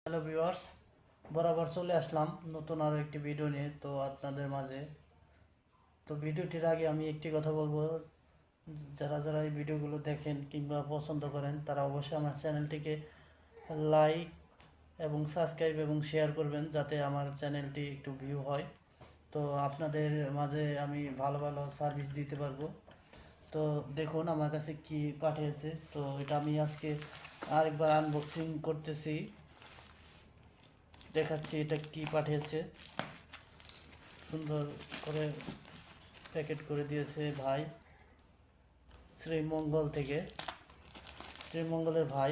Hello viewers, বরাবর চলে আসলাম নতুন আরও একটি ভিডিও নিয়ে তো আপনাদের মাঝে। তো ভিডিওটির আগে আমি একটি কথা বলবো, যারা যারা এই ভিডিওগুলো দেখেন কিংবা পছন্দ করেন তারা অবশ্যই আমার চ্যানেলটিকে লাইক এবং সাবস্ক্রাইব এবং শেয়ার করবেন, যাতে আমার চ্যানেলটি একটু ভিউ হয়। তো আপনাদের মাঝে আমি ভালো ভালো সার্ভিস দিতে পারবো। তো দেখুন আমার কাছে কি পাঠিয়েছে। তো এটা আমি আজকে আরেকবার আনবক্সিং করতেছি, দেখাচ্ছি এটা কি পাঠিয়েছে। সুন্দর করে প্যাকেট করে দিয়েছে ভাই, শ্রীমঙ্গল থেকে, শ্রীমঙ্গলের ভাই।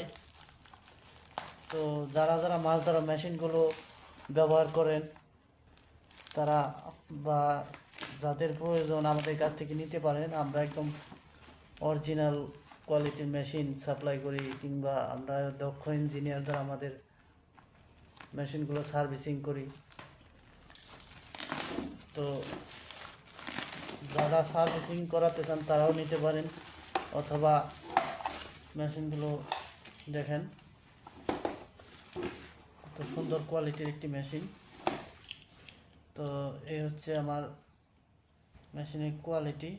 তো যারা যারা মাছ ধরা মেশিনগুলো ব্যবহার করেন তারা বা যাদের প্রয়োজন আমাদের কাছ থেকে নিতে পারেন। আমরা একদম অরিজিনাল কোয়ালিটির মেশিন সাপ্লাই করি, কিংবা আমরা দক্ষ ইঞ্জিনিয়ার দ্বারা আমাদের মেশিনগুলো সার্ভিসিং করি। তো যারা সার্ভিসিং করাতে চান তারাও নিতে পারেন, অথবা মেশিনগুলো দেখেন কত সুন্দর কোয়ালিটির একটি মেশিন। তো এই হচ্ছে আমার মেশিনের কোয়ালিটি।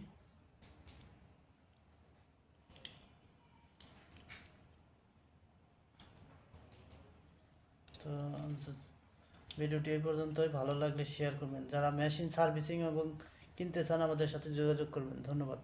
তো ভিডিওটি এই পর্যন্তই, ভালো লাগলে শেয়ার করবেন। যারা মেশিন সার্ভিসিং এবং কিনতে চান আমাদের সাথে যোগাযোগ করবেন। ধন্যবাদ।